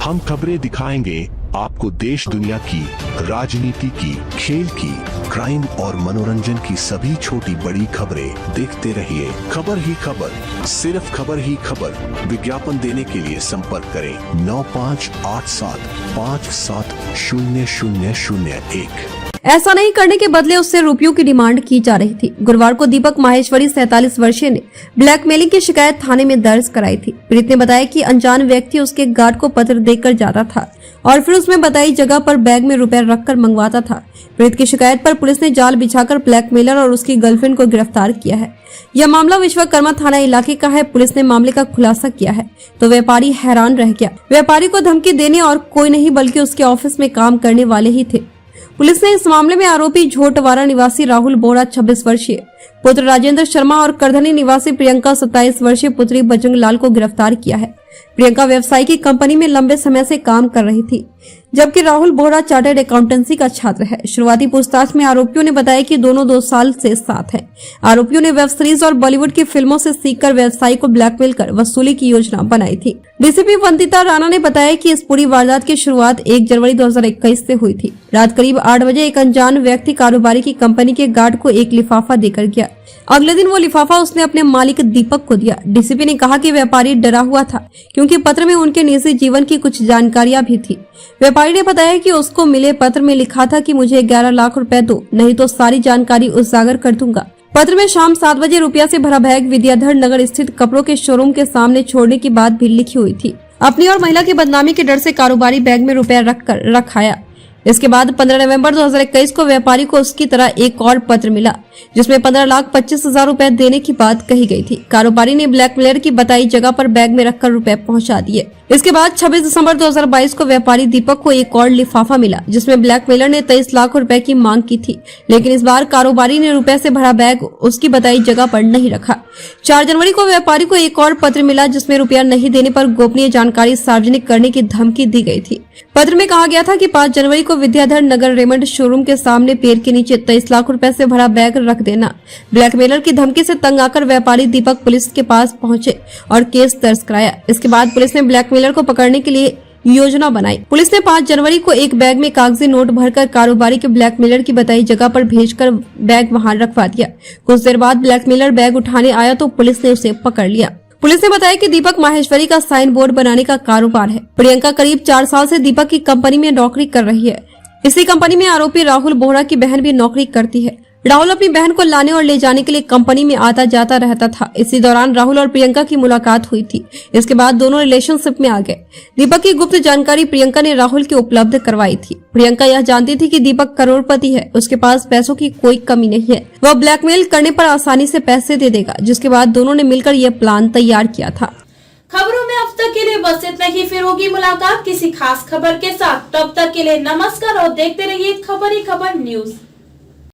हम खबरें दिखाएंगे आपको देश दुनिया की, राजनीति की, खेल की, क्राइम और मनोरंजन की सभी छोटी बड़ी खबरें। देखते रहिए खबर ही खबर, सिर्फ खबर ही खबर। विज्ञापन देने के लिए संपर्क करें 9587570001। ऐसा नहीं करने के बदले उससे रुपयों की डिमांड की जा रही थी। गुरुवार को दीपक माहेश्वरी 47 वर्षीय ने ब्लैकमेलिंग की शिकायत थाने में दर्ज कराई थी। पीड़ित ने बताया कि अनजान व्यक्ति उसके गार्ड को पत्र देकर जाता था और फिर उसमें बताई जगह पर बैग में रुपए रखकर मंगवाता था। पीड़ित की शिकायत पर पुलिस ने जाल बिछाकर ब्लैकमेलर और उसकी गर्लफ्रेंड को गिरफ्तार किया है। यह मामला विश्वकर्मा थाना इलाके का है। पुलिस ने मामले का खुलासा किया है तो व्यापारी हैरान रह गया। व्यापारी को धमकी देने और कोई नहीं बल्कि उसके ऑफिस में काम करने वाले ही थे। पुलिस ने इस मामले में आरोपी झोटवाड़ा निवासी राहुल बोहरा 26 वर्षीय, पुत्र राजेंद्र शर्मा और करधनी निवासी प्रियंका 27 वर्षीय पुत्री बजरंग लाल को गिरफ्तार किया है। प्रियंका व्यवसाय की कंपनी में लंबे समय से काम कर रही थी, जबकि राहुल बोहरा चार्टर्ड अकाउंटेंसी का छात्र है। शुरुआती पूछताछ में आरोपियों ने बताया कि दोनों 2 साल से साथ हैं। आरोपियों ने वेब सीरीज और बॉलीवुड की फिल्मों से सीखकर व्यवसायी को ब्लैकमेल कर वसूली की योजना बनाई थी। डीसीपी वंदिता राणा ने बताया कि इस पूरी वारदात की शुरुआत 1 जनवरी 2021 से हुई थी। रात करीब 8 बजे एक अनजान व्यक्ति कारोबारी की कंपनी के गार्ड को एक लिफाफा देकर गया। अगले दिन वो लिफाफा उसने अपने मालिक दीपक को दिया। डीसीपी ने कहा कि व्यापारी डरा हुआ था क्योंकि पत्र में उनके निजी जीवन की कुछ जानकारियां भी थी। व्यापारी ने बताया कि उसको मिले पत्र में लिखा था कि मुझे 11 लाख रुपए दो, नहीं तो सारी जानकारी उजागर कर दूंगा। पत्र में शाम 7 बजे रुपया से भरा बैग विद्याधर नगर स्थित कपड़ों के शोरूम के सामने छोड़ने की बात भी लिखी हुई थी। अपनी और महिला की बदनामी के डर से कारोबारी बैग में रुपया रखकर रखाया। इसके बाद 15 नवंबर 2021 को व्यापारी को उसकी तरह एक और पत्र मिला जिसमें 15,25,000 रुपए देने की बात कही गई थी। कारोबारी ने ब्लैकमेलर की बताई जगह पर बैग में रखकर रुपए पहुंचा दिए। इसके बाद 26 दिसंबर 2022 को व्यापारी दीपक को एक और लिफाफा मिला जिसमें ब्लैकमेलर ने 23 लाख रुपए की मांग की थी, लेकिन इस बार कारोबारी ने रुपए से भरा बैग उसकी बताई जगह पर नहीं रखा। 4 जनवरी को व्यापारी को एक और पत्र मिला जिसमें रुपया नहीं देने पर गोपनीय जानकारी सार्वजनिक करने की धमकी दी गई थी। पत्र में कहा गया था कि 5 जनवरी को विद्याधर नगर रेमंड शोरूम के सामने पेड़ के नीचे 23 लाख रुपए से भरा बैग रख देना। ब्लैकमेलर की धमकी से तंग आकर व्यापारी दीपक पुलिस के पास पहुंचे और केस दर्ज कराया। इसके बाद पुलिस ने ब्लैकमेलर को पकड़ने के लिए योजना बनाई। पुलिस ने 5 जनवरी को एक बैग में कागजी नोट भरकर कारोबारी के ब्लैकमेलर की बताई जगह पर भेजकर बैग वहां रखवा दिया। कुछ देर बाद ब्लैकमेलर बैग उठाने आया तो पुलिस ने उसे पकड़ लिया। पुलिस ने बताया कि दीपक माहेश्वरी का साइन बोर्ड बनाने का कारोबार है। प्रियंका करीब 4 साल से दीपक की कंपनी में नौकरी कर रही है। इसी कंपनी में आरोपी राहुल बोहरा की बहन भी नौकरी करती है। राहुल अपनी बहन को लाने और ले जाने के लिए कंपनी में आता जाता रहता था। इसी दौरान राहुल और प्रियंका की मुलाकात हुई थी। इसके बाद दोनों रिलेशनशिप में आ गए। दीपक की गुप्त जानकारी प्रियंका ने राहुल की उपलब्ध करवाई थी। प्रियंका यह जानती थी कि दीपक करोड़पति है, उसके पास पैसों की कोई कमी नहीं है, वह ब्लैकमेल करने पर आसानी से पैसे दे देगा, जिसके बाद दोनों ने मिलकर यह प्लान तैयार किया था। खबरों में अब तक के लिए बस इतना ही। फिर होगी मुलाकात किसी खास खबर के साथ। तब तक के लिए नमस्कार और देखते रहिए खबर ही खबर न्यूज।